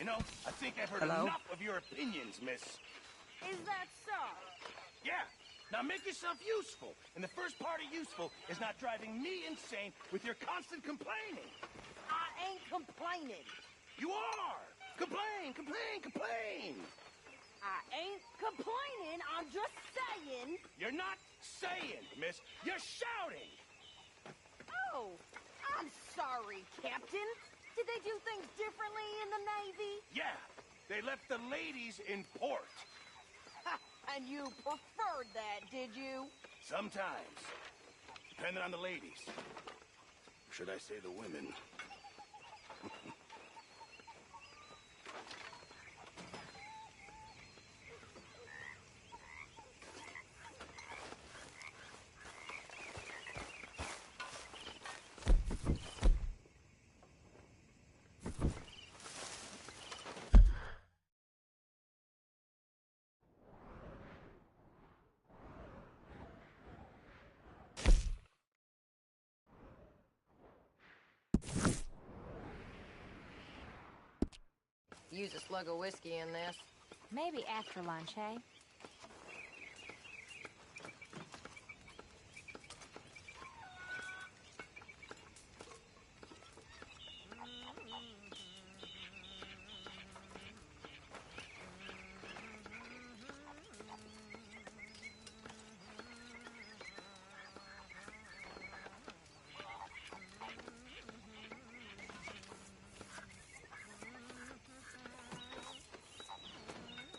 You know, I think I've heard Hello? enough of your opinions, miss. Is that so? Yeah. Now make yourself useful. And the first part of useful is not driving me insane with your constant complaining. I ain't complaining. You are! Complain, complain, complain! I ain't complaining. I'm just saying. You're not saying, miss. You're shouting! Oh, I'm sorry, Captain. Did they do things differently in the Navy? Yeah, they left the ladies in port. Ha, and you preferred that, did you? Sometimes. Depending on the ladies. Or should I say the women? Use a slug of whiskey in this. Maybe after lunch, hey?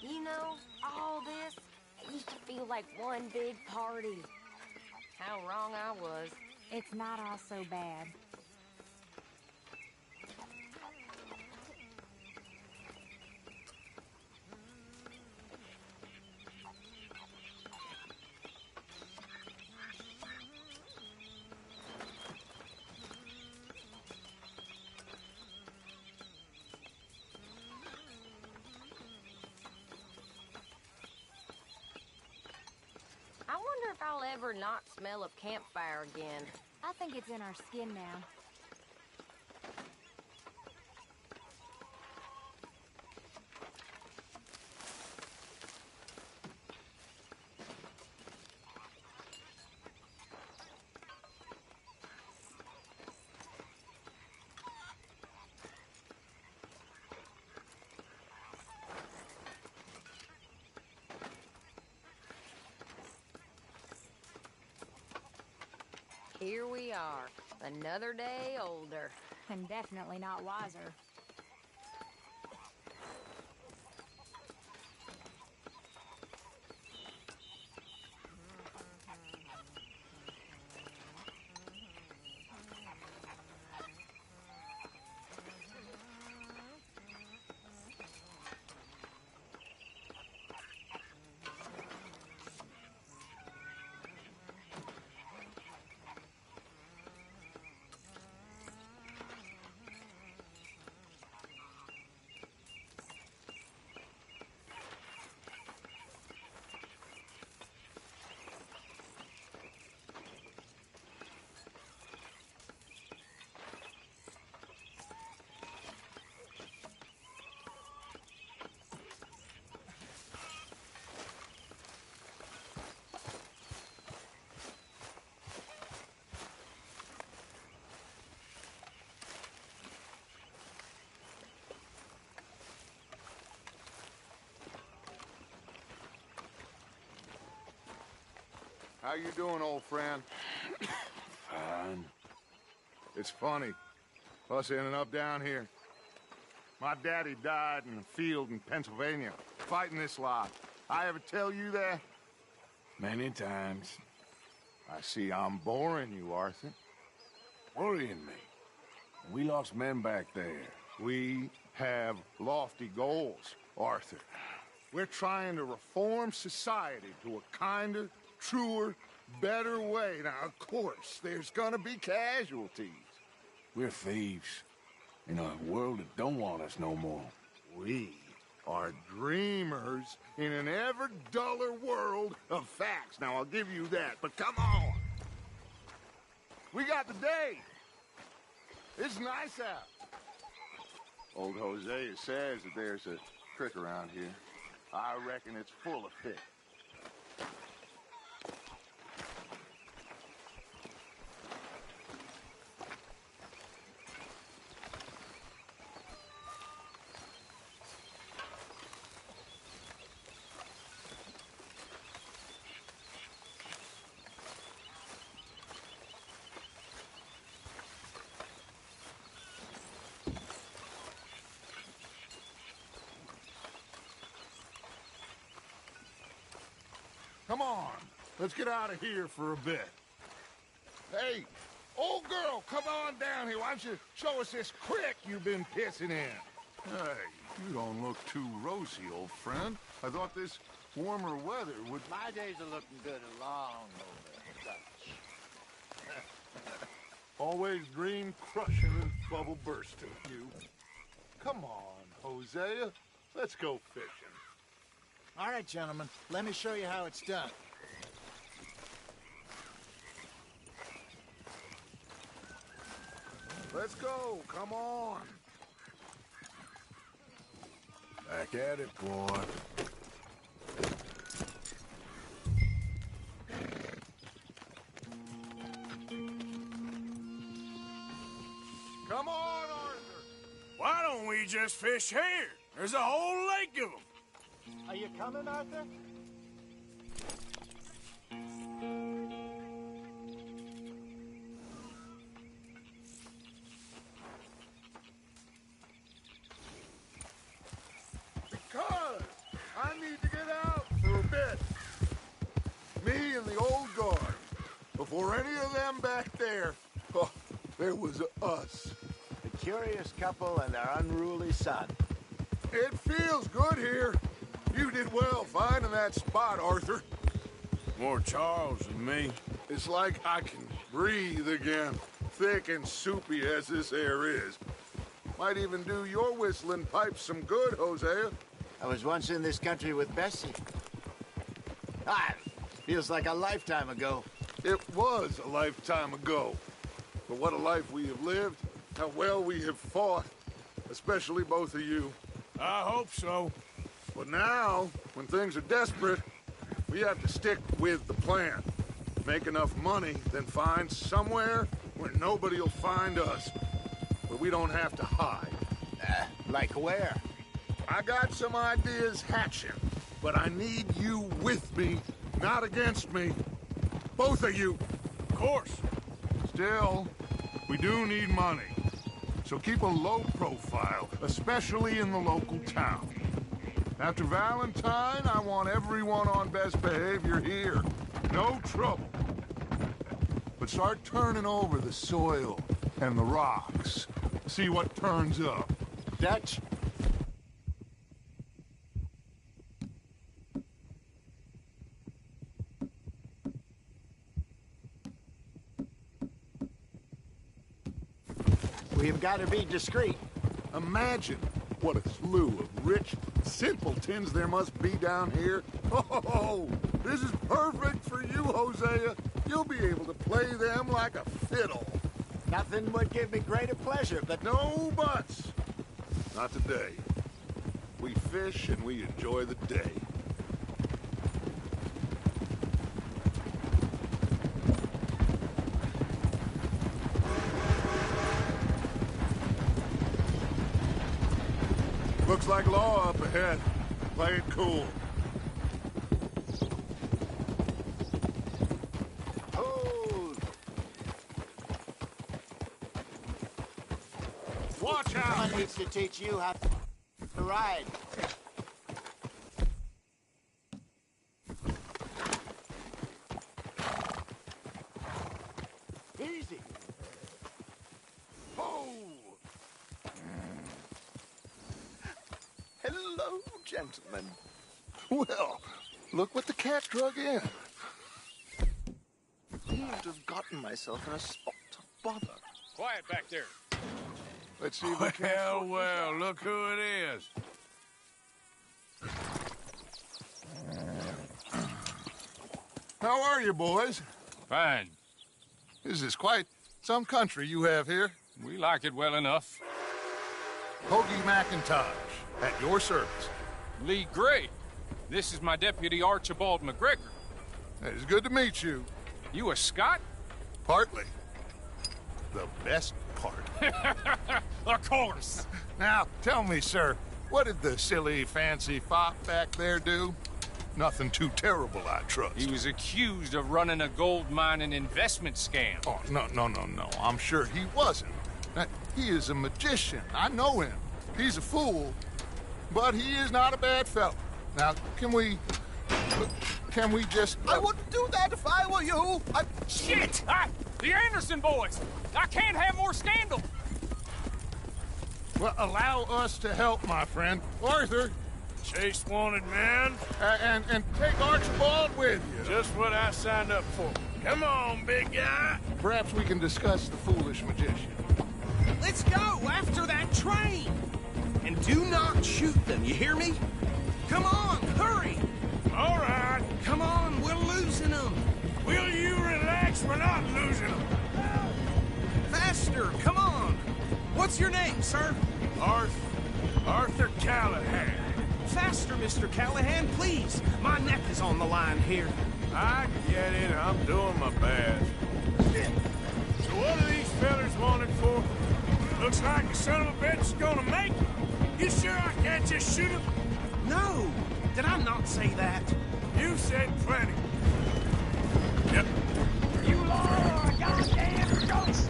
You know, all this, it used to feel like one big party. How wrong I was. It's not all so bad. I wonder if I'll ever not smell of campfire again. I think it's in our skin now. Here we are, another day older. And definitely not wiser. How you doing, old friend? Fine. It's funny, us ending up down here. My daddy died in a field in Pennsylvania, fighting this lot. I ever tell you that? Many times. I see I'm boring you, Arthur. Worrying me. We lost men back there. We have lofty goals, Arthur. We're trying to reform society to a kinder, truer, better way. Now, of course, there's gonna be casualties. We're thieves. In a world that don't want us no more. We are dreamers in an ever duller world of facts. Now, I'll give you that, but come on. We got the day. It's nice out. Old Hosea says that there's a creek around here. I reckon it's full of fish. Come on, let's get out of here for a bit. Hey, old girl, come on down here. Why don't you show us this creek you've been pissing in? Hey, you don't look too rosy, old friend. I thought this warmer weather would... My days are looking good along over Dutch. Always green crushing and bubble bursting, you. Come on, Hosea. Let's go fishing. All right, gentlemen, let me show you how it's done. Let's go, come on. Back at it, boy. Come on, Arthur. Why don't we just fish here? There's a whole lake of them. Are you coming, Arthur? Because I need to get out for a bit. Me and the old guard. Before any of them back there, oh, there was us. The curious couple and their unruly son. It feels good here. You did well finding that spot, Arthur. More Charles than me. It's like I can breathe again, thick and soupy as this air is. Might even do your whistling pipes some good, Hosea. I was once in this country with Bessie. Feels like a lifetime ago. It was a lifetime ago. But what a life we have lived, how well we have fought, especially both of you. I hope so. But now, when things are desperate, we have to stick with the plan. Make enough money, then find somewhere where nobody will find us. Where we don't have to hide. Like where? I got some ideas hatching, but I need you with me, not against me. Both of you. Of course. Still, we do need money. So keep a low profile, especially in the local town. After Valentine, I want everyone on best behavior here. No trouble. But start turning over the soil and the rocks. See what turns up. Dutch? We've got to be discreet. Imagine what a slew of rich simpletons there must be down here. Oh, this is perfect for you, Hosea. You'll be able to play them like a fiddle. Nothing would give me greater pleasure, but... No buts. Not today. We fish and we enjoy the day. Looks like law up ahead. Play it cool. needs to teach you how to ride. Easy. Oh! Hello, gentlemen. Well, look what the cat drug in. Seems to have gotten myself in a spot of bother. Quiet back there. Let's see if we can. Well, look who it is. How are you, boys? Fine. This is quite some country you have here. We like it well enough. Hoagie McIntosh, at your service. Lee Gray. This is my deputy Archibald McGregor. It's good to meet you. You a Scot? Partly. The best part. Of course. Now, tell me, sir, what did the silly, fancy fop back there do? Nothing too terrible, I trust. He was accused of running a gold mining investment scam. Oh, no. I'm sure he wasn't. He is a magician. I know him. He's a fool, but he is not a bad fellow. Now, can we just... I wouldn't do that if I were you. Shit! The Anderson boys! I can't have more scandal! Well, allow us to help, my friend. Arthur, Chase wanted man. and take Archibald with you. Just what I signed up for. Come on, big guy. Perhaps we can discuss the foolish magician. Let's go after that train! And do not shoot them, you hear me? Come on, hurry! All right. Come on, we're losing them! Will you relax? We're not losing them. Faster, come on! What's your name, sir? Arthur Callahan. Faster, Mr. Callahan, please! My neck is on the line here. I get it. I'm doing my best. So what are these fellas wanted for? Looks like the son of a bitch is gonna make it. You sure I can't just shoot him? No! Did I not say that? You said plenty. Yep. You are a goddamn ghost!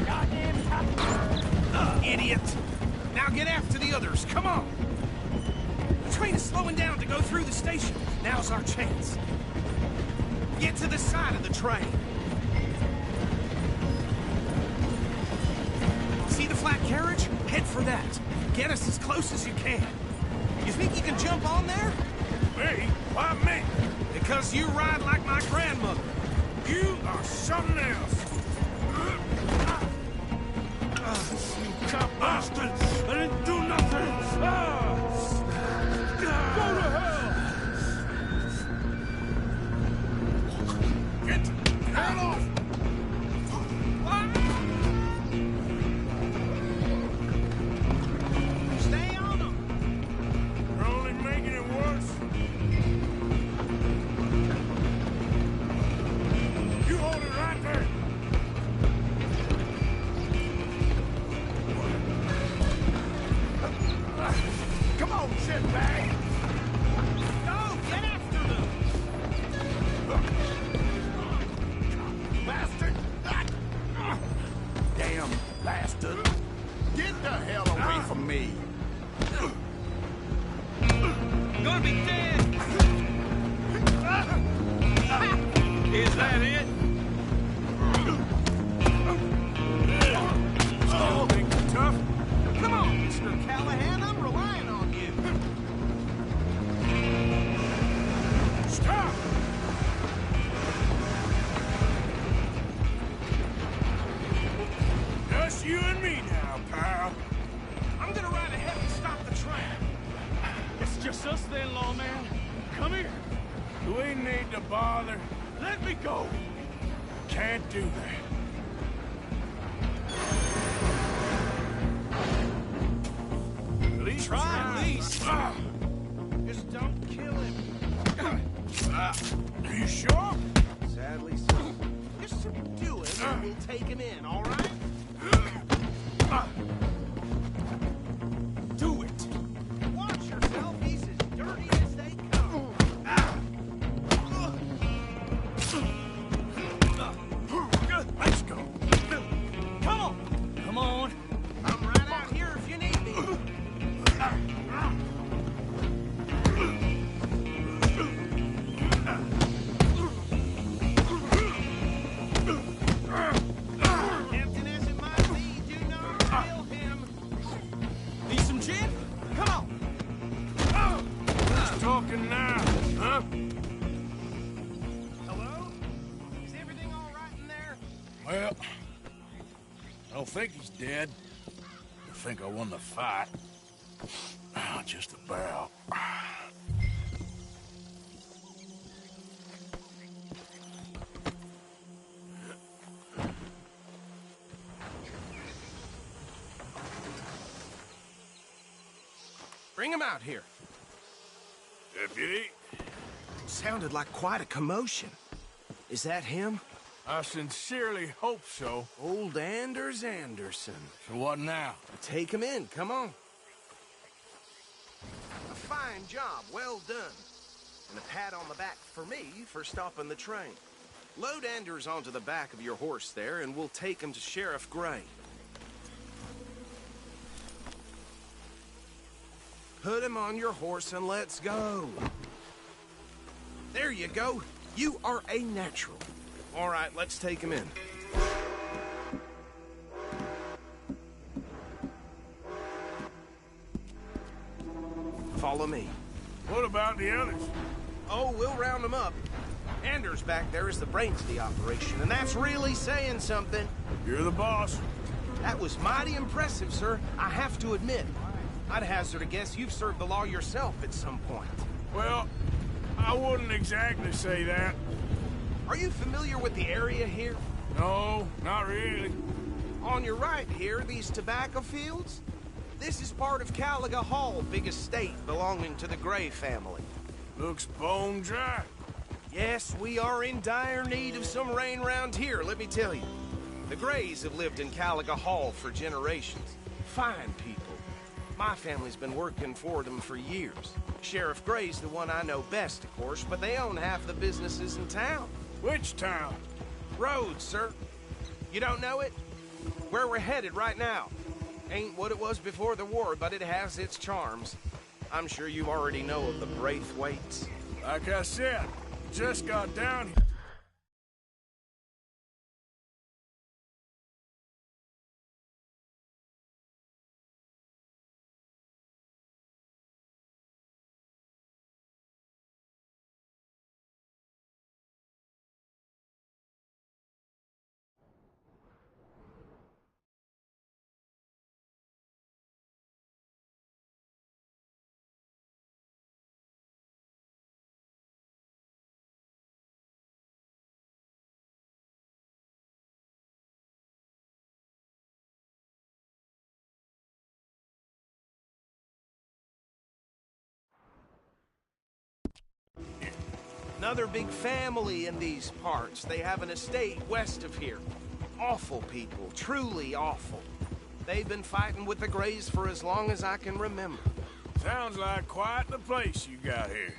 Goddamn idiot! Now get after the others, come on! The train is slowing down to go through the station. Now's our chance. Get to the side of the train. See the flat carriage? Head for that. Get us as close as you can. You think you can jump on there? Me? Why me? Because you ride like my grandmother. You are something else. You cop bastard! I didn't do nothing! Go to hell! Get the hell off! Stay on them! You're only making it worse. You hold it right there. Come on, shitbag! Go! Get after them! Bastard! Damn bastard! Get the hell away from me! Gonna be dead! Is that it? Still think you're tough? Come on, Mr. Callahan, I'm relying on you. Stop! Just you and me now, pal. I'm gonna ride ahead and stop the train. It's just us then, lawman. Come here. Do we need to bother? Let me go. Can't do that. At least Try at least. Just don't kill him. Are you sure? Sadly so. Just subdue him and we'll take him in, all right? Do it. Watch yourself, he's as dirty as they come. Let's go. Come on. Come on. I'm right out here if you talking now, huh? Hello? Is everything all right in there? Well, I don't think he's dead. I think I won the fight. Just about. Bring him out here. Deputy, Sounded like quite a commotion. Is that him? I sincerely hope so. Old Anders Anderson. So what now? Take him in, come on. A fine job, well done. And a pat on the back for me for stopping the train. Load Anders onto the back of your horse there, and we'll take him to Sheriff Gray. Put him on your horse and let's go. There you go. You are a natural. All right, let's take him in. Follow me. What about the others? Oh, we'll round them up. Anders back there is the brains of the operation, and that's really saying something. You're the boss. That was mighty impressive, sir. I have to admit. I'd hazard a guess you've served the law yourself at some point. Well, I wouldn't exactly say that. Are you familiar with the area here? No, not really. On your right here, these tobacco fields? This is part of Caliga Hall, big estate belonging to the Gray family. Looks bone dry. Yes, we are in dire need of some rain round here, let me tell you. The Grays have lived in Caliga Hall for generations. Fine people. My family's been working for them for years. Sheriff Gray's the one I know best, of course, but they own half the businesses in town. Which town? Rhodes, sir. You don't know it? Where we're headed right now. Ain't what it was before the war, but it has its charms. I'm sure you already know of the Braithwaites. Like I said, just got down here. Another big family in these parts. They have an estate west of here. Awful people, truly awful. They've been fighting with the Grays for as long as I can remember. Sounds like quite the place you got here.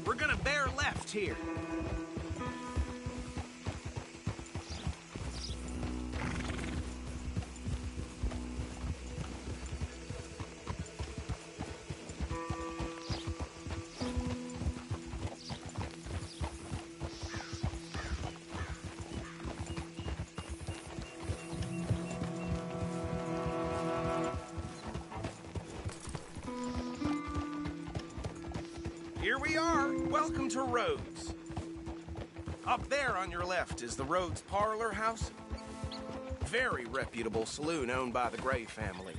We're gonna bear left here. Here we are. Welcome to Rhodes. Up there on your left is the Rhodes Parlor House. Very reputable saloon owned by the Gray family.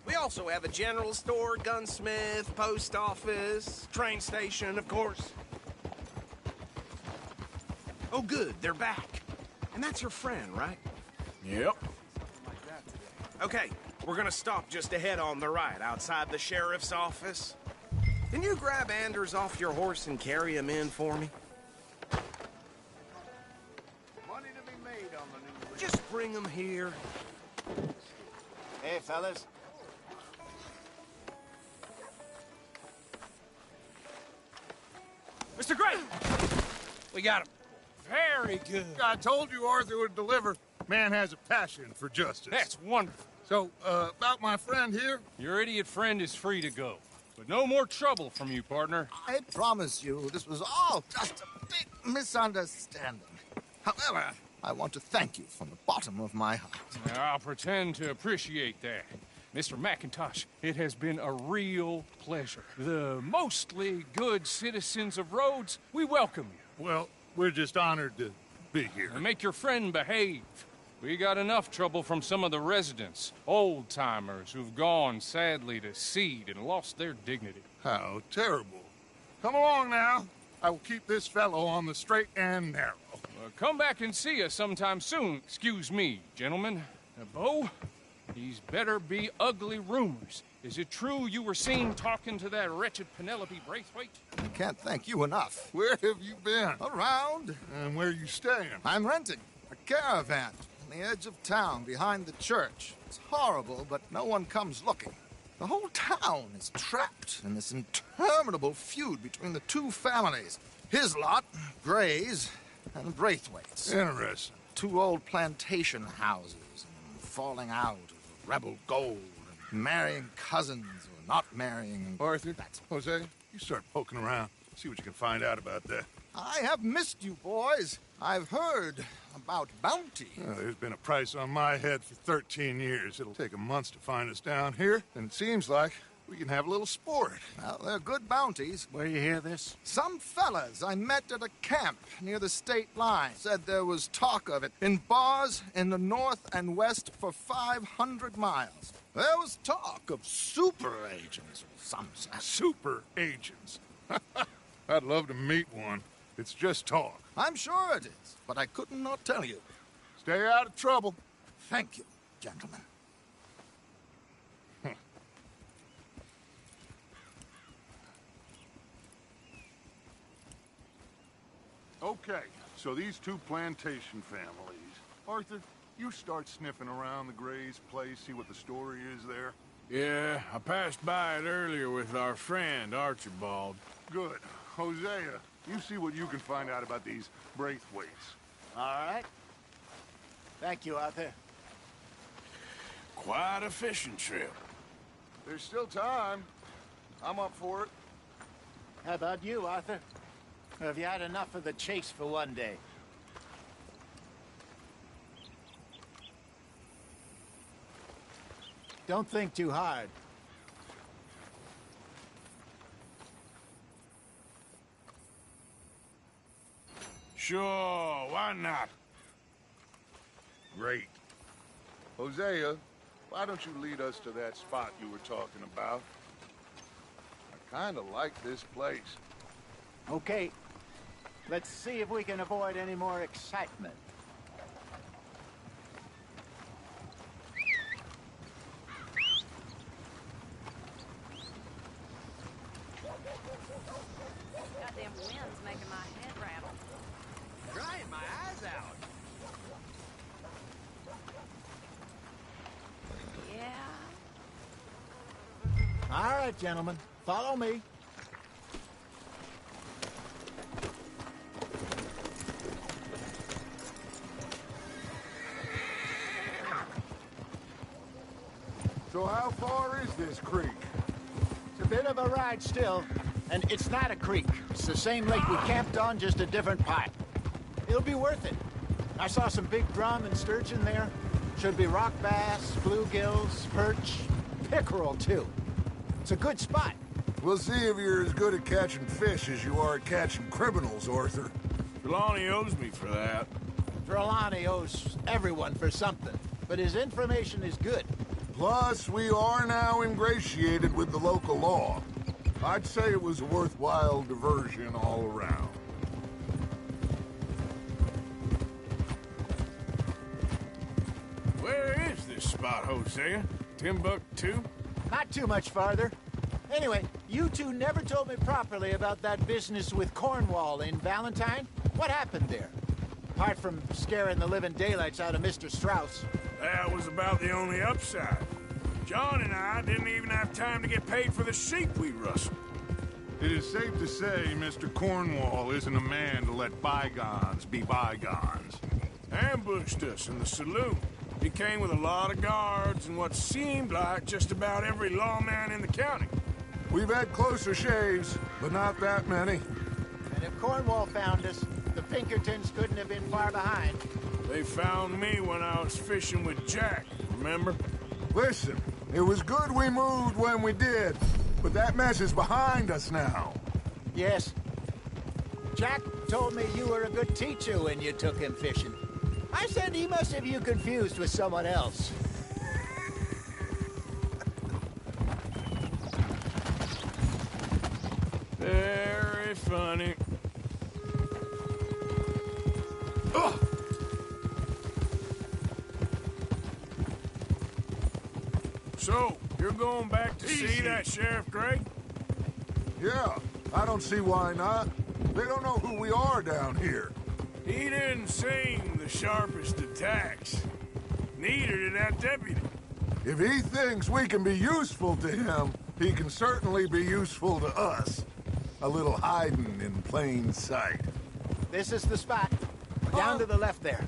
We also have a general store, gunsmith, post office, train station, of course. Oh, good, they're back. And that's your friend, right? Yep. Okay, we're gonna stop just ahead on the right, outside the sheriff's office. Can you grab Anders off your horse and carry him in for me? Money to be made on the new... Just bring him here. Hey, fellas. Mr. Gray! We got him. Very good. I told you Arthur would deliver. Man has a passion for justice. That's wonderful. So, about my friend here? Your idiot friend is free to go. But no more trouble from you, partner. I promise you, this was all just a big misunderstanding. However, I want to thank you from the bottom of my heart. I'll pretend to appreciate that. Mr. McIntosh, it has been a real pleasure. The mostly good citizens of Rhodes, we welcome you. Well, we're just honored to be here. And make your friend behave. We got enough trouble from some of the residents, old-timers who've gone, sadly, to seed and lost their dignity. How terrible. Come along now. I will keep this fellow on the straight and narrow. Come back and see us sometime soon. Excuse me, gentlemen. Bo, these better be ugly rumors. Is it true you were seen talking to that wretched Penelope Braithwaite? I can't thank you enough. Where have you been? Around. And where are you staying? I'm renting a caravan on the edge of town behind the church. It's horrible, but no one comes looking. The whole town is trapped in this interminable feud between the two families. His lot, Gray's, and Braithwaite's. Interesting. Two old plantation houses, and falling out of rebel gold, and marrying cousins or not marrying. Arthur, Jose, you start poking around. See what you can find out about that. I have missed you, boys. I've heard about bounty. There's been a price on my head for 13 years. It'll take 'em months to find us down here, and it seems like we can have a little sport. Well, they're good bounties. Where you hear this? Some fellas I met at a camp near the state line said there was talk of it in bars in the north and west for 500 miles. There was talk of super agents or some such. Super agents. I'd love to meet one. It's just talk. I'm sure it is, but I couldn't not tell you. Stay out of trouble. Thank you, gentlemen. Okay, so these two plantation families. Arthur, you start sniffing around the Gray's place, see what the story is there. Yeah, I passed by it earlier with our friend, Archibald. Good. Hosea, you see what you can find out about these Braithwaites. All right. Thank you, Arthur. Quite a fishing trip. There's still time. I'm up for it. How about you, Arthur? Or have you had enough of the chase for one day? Don't think too hard. Sure, why not? Great. Hosea, why don't you lead us to that spot you were talking about? I kind of like this place. Okay. Let's see if we can avoid any more excitement. Goddamn wind's making my head rattle. Crying my eyes out. Yeah. All right, gentlemen. Follow me. So how far is this creek? It's a bit of a ride still, and it's not a creek. It's the same lake we camped on, just a different part. It'll be worth it. I saw some big drum and sturgeon there. Should be rock bass, bluegills, perch, pickerel too. It's a good spot. We'll see if you're as good at catching fish as you are at catching criminals, Arthur. Trelawney owes me for that. Trelawney owes everyone for something, but his information is good. Plus, we are now ingratiated with the local law. I'd say it was a worthwhile diversion all around. Where is this spot, Hosea? Timbuktu? Not too much farther. Anyway, you two never told me properly about that business with Cornwall in Valentine. What happened there? Apart from scaring the living daylights out of Mr. Strauss. That was about the only upside. John and I didn't even have time to get paid for the sheep we rustled. It is safe to say Mr. Cornwall isn't a man to let bygones be bygones. Ambushed us in the saloon. He came with a lot of guards and what seemed like just about every lawman in the county. We've had closer shaves, but not that many. And if Cornwall found us, the Pinkertons couldn't have been far behind. They found me when I was fishing with Jack, remember? Listen, it was good we moved when we did, but that mess is behind us now. Yes. Jack told me you were a good teacher when you took him fishing. I said he must have you confused with someone else. Very funny. Ugh. So, you're going back to see that Sheriff Gray? Yeah, I don't see why not. They don't know who we are down here. He didn't seem the sharpest attacks. Neither did that deputy. If he thinks we can be useful to him, he can certainly be useful to us. A little hiding in plain sight. This is the spot. Down to the left there.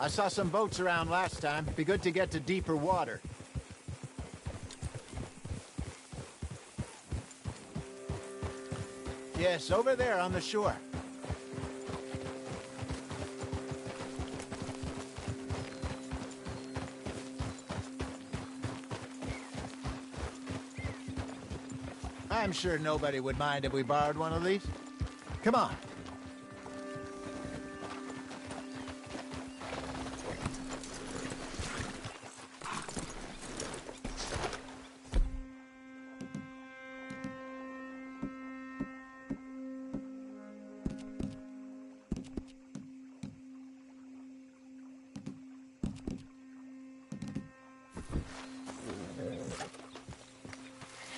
I saw some boats around last time. Be good to get to deeper water. Yes, over there on the shore. I'm sure nobody would mind if we borrowed one of these. Come on.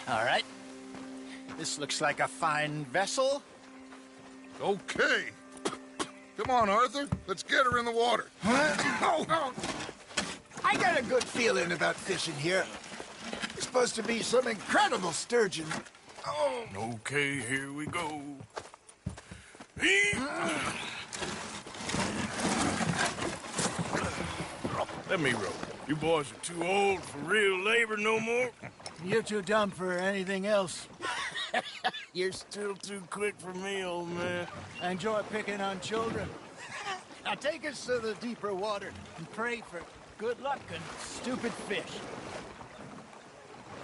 All right. This looks like a fine vessel. Okay. Come on, Arthur. Let's get her in the water. Oh. I got a good feeling about fishing here. It's supposed to be some incredible sturgeon. Oh. Okay, here we go. Let me row. You boys are too old for real labor no more. You're too dumb for anything else. You're still too quick for me, old man. I enjoy picking on children. Now take us to the deeper water and pray for good luck and stupid fish.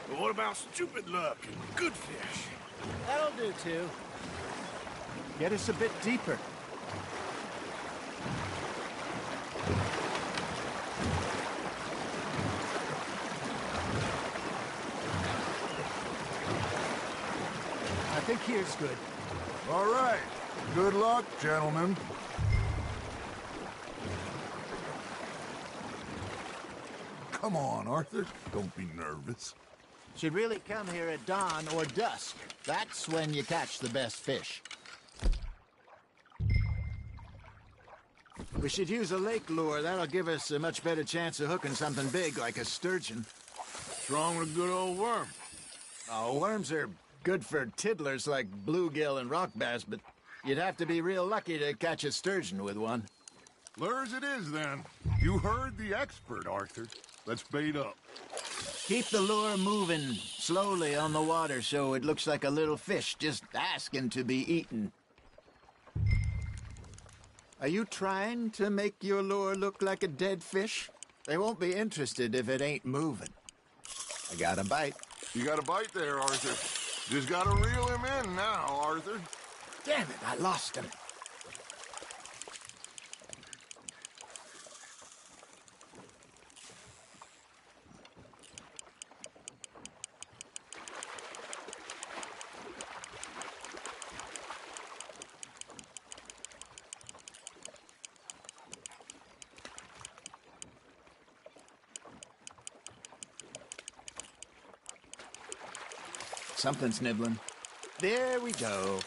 But what about stupid luck and good fish? That'll do, too. Get us a bit deeper. I think here's good. All right. Good luck, gentlemen. Come on, Arthur. Don't be nervous. Should really come here at dawn or dusk. That's when you catch the best fish. We should use a lake lure. That'll give us a much better chance of hooking something big like a sturgeon. What's wrong with a good old worm? Oh, worms are good for tiddlers like bluegill and rock bass, but you'd have to be real lucky to catch a sturgeon with one. Lures it is, then. You heard the expert, Arthur. Let's bait up. Keep the lure moving slowly on the water so it looks like a little fish just asking to be eaten. Are you trying to make your lure look like a dead fish? They won't be interested if it ain't moving. I got a bite. You got a bite there, Arthur. Just gotta reel him in now, Arthur. Damn it, I lost him. Something's nibbling. There we go.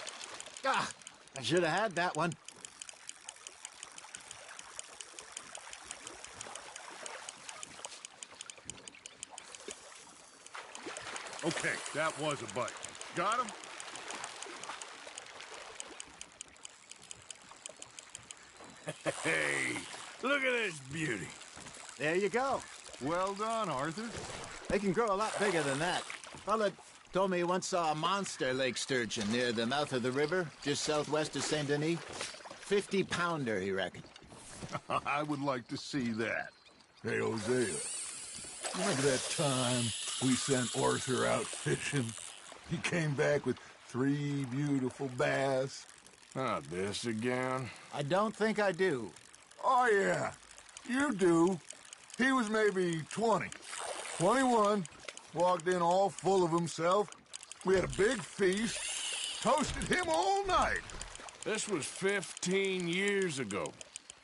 Ah, I should have had that one. Okay, that was a bite. Got him? Hey, look at this beauty. There you go. Well done, Arthur. They can grow a lot bigger than that. Fella told me he once saw a monster lake sturgeon near the mouth of the river, just southwest of Saint Denis. 50-pounder, he reckoned. I would like to see that. Hey, Hosea, remember that time we sent Arthur out fishing? He came back with 3 beautiful bass. Not this again. I don't think I do. Oh, yeah, you do. He was maybe 20, 21, walked in all full of himself. We had a big feast, toasted him all night. This was 15 years ago.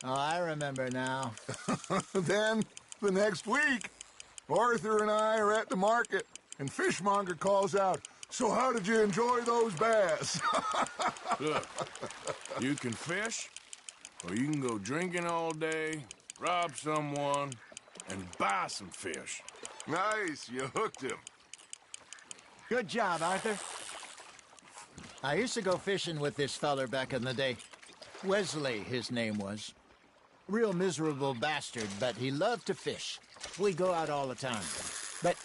Oh, I remember now. Then, the next week, Arthur and I are at the market, and Fishmonger calls out, "So how did you enjoy those bass?" Look, you can fish, or you can go drinking all day, rob someone, and buy some fish. Nice, you hooked him. Good job, Arthur. I used to go fishing with this feller back in the day. Wesley, his name was. Real miserable bastard, but he loved to fish. We go out all the time. But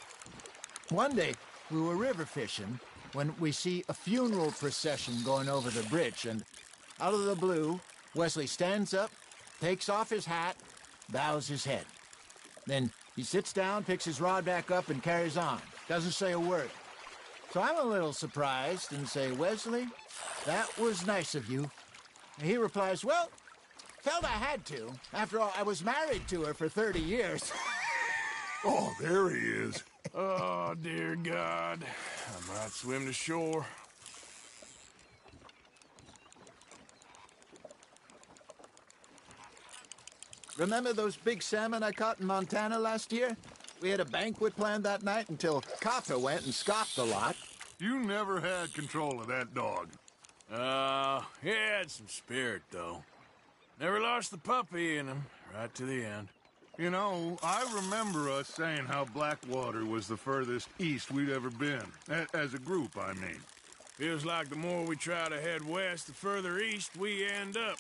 one day, we were river fishing when we see a funeral procession going over the bridge, and out of the blue, Wesley stands up, takes off his hat, bows his head. Then he sits down, picks his rod back up, and carries on. Doesn't say a word. So I'm a little surprised and say, "Wesley, that was nice of you." And he replies, "Well, felt I had to. After all, I was married to her for 30 years. Oh, there he is. Oh, dear God. I might swim to shore. Remember those big salmon I caught in Montana last year? We had a banquet planned that night until Copper went and scoffed a lot. You never had control of that dog. He had some spirit, though. Never lost the puppy in him, right to the end. You know, I remember us saying how Blackwater was the furthest east we'd ever been. As a group, I mean. Feels like the more we try to head west, the further east we end up.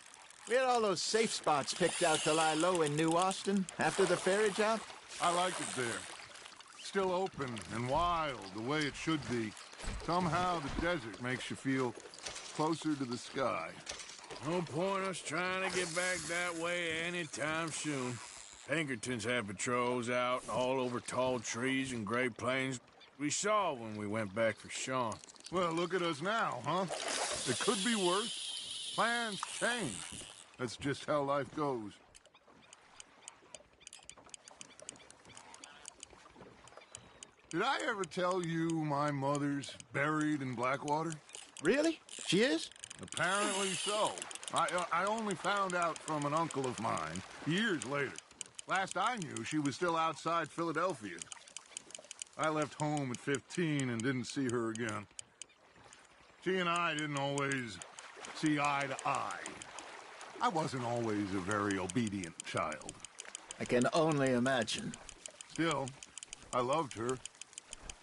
We had all those safe spots picked out to lie low in New Austin after the ferry job. I like it there. Still open and wild, the way it should be. Somehow the desert makes you feel closer to the sky. No point us trying to get back that way anytime soon. Pinkertons have patrols out all over tall trees and Great Plains. We saw when we went back for Sean. Well, look at us now, huh? It could be worse. Plans change. That's just how life goes. Did I ever tell you my mother's buried in Blackwater? Really? She is? Apparently so. I only found out from an uncle of mine years later. Last I knew, she was still outside Philadelphia. I left home at 15 and didn't see her again. She and I didn't always see eye to eye. I wasn't always a very obedient child. I can only imagine. Still, I loved her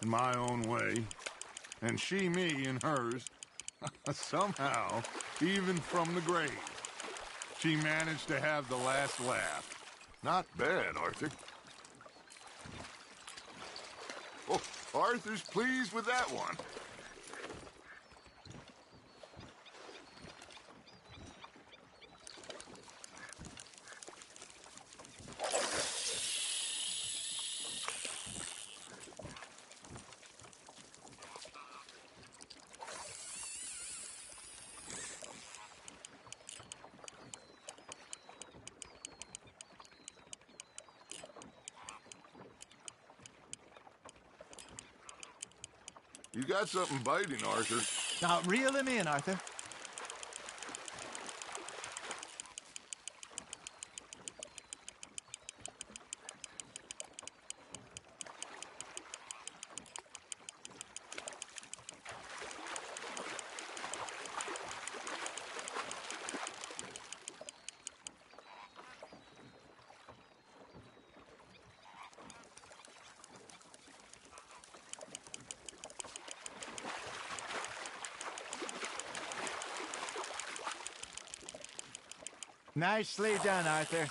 in my own way, and she me in hers. Somehow, even from the grave, she managed to have the last laugh. Not bad, Arthur. Oh, Arthur's pleased with that one. You got something biting, Arthur. Now, reel him in, Arthur. Nicely done, Arthur.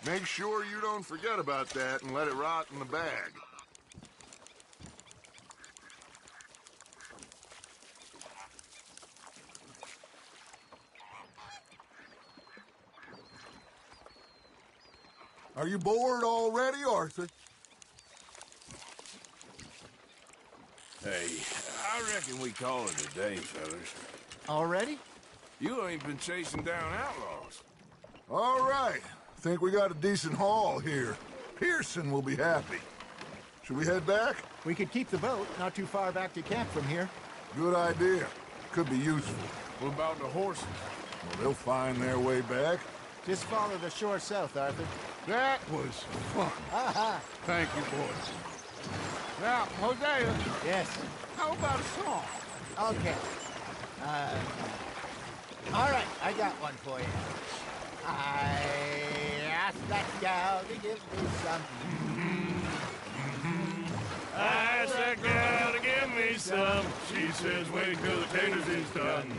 Make sure you don't forget about that and let it rot in the bag. Are you bored already, Arthur? Hey, I reckon we call it a day, fellas. Already? You ain't been chasing down outlaws. All right. Think we got a decent haul here. Pearson will be happy. Should we head back? We could keep the boat not too far back to camp from here. Good idea. Could be useful. What about the horses? Well, they'll find their way back. Just follow the shore south, Arthur. That was fun. Thank you, boys. Now, Hosea, Yes. how about a song? Okay. All right, I got one for you. I asked that gal to give me some. I asked that gal to give me some. She says, wait till the taters is done.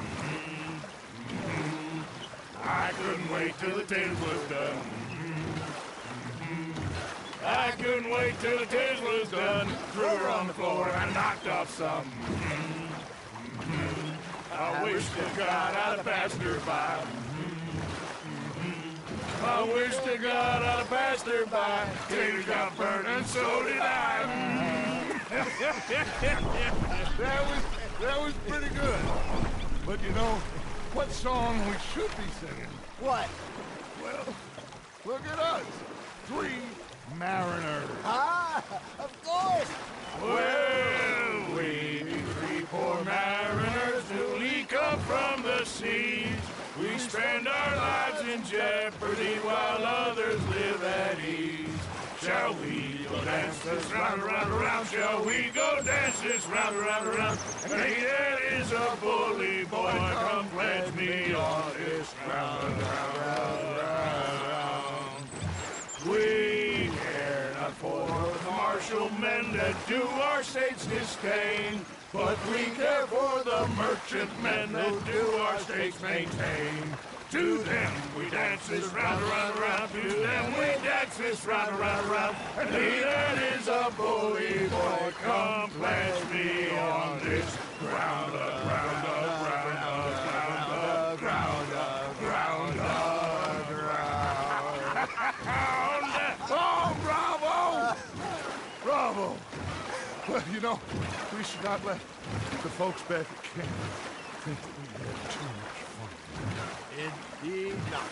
I couldn't wait till the taters was done. I couldn't wait till the taters was done. Threw her on the floor and knocked off some. I wish to God I'd have passed her by. I wish to God I'd have passed her by. Taters got burnt and so did I. That was pretty good. But you know, what song we should be singing? What? Well, look at us. 3 mariners. Ah, of course. Well, we be 3 poor mariners newly come from the seas. We spend our lives in jeopardy while others live at ease. Shall we go dance this round, around, around? Shall we go dance this round, around, around? And he that is a bully boy, come pledge me on this round, round, round, round. We care not for the martial men that do our state's disdain, but we care for the merchant men that do our state's maintain. To them we dance this round, around, around. To them we dance this round, around, around. And he that is a bully boy, come pledge me on this ground, ground, ground, ground, ground, ground, ground. Oh, bravo! Bravo! Well, you know, we should not let the folks back at camp think that we had too much fun. Indeed not.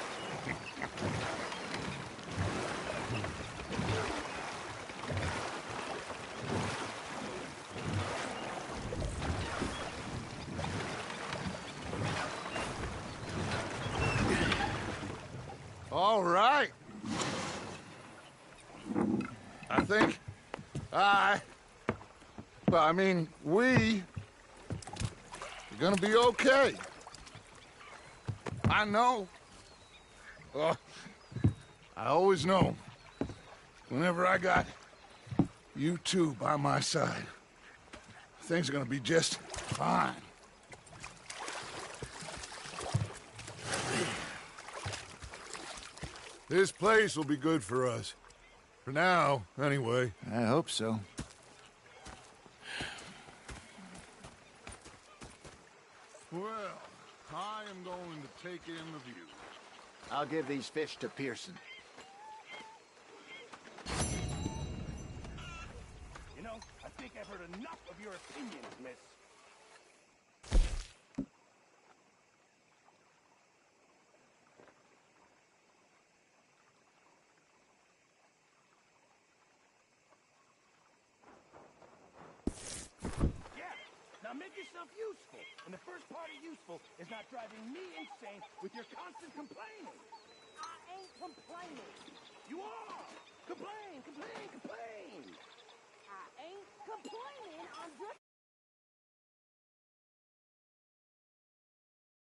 All right. I think we are gonna be okay. I know. I always know. Whenever I got you two by my side, things are gonna be just fine. This place will be good for us. For now, anyway. I hope so. Well, I am going to take in the view. I'll give these fish to Pearson. You know, I think I've heard enough of your opinions, miss. Now make yourself useful. And the first part of useful is not driving me insane with your constant complaining. I ain't complaining. You are! Complain, complain, complain! I ain't complaining. I'm just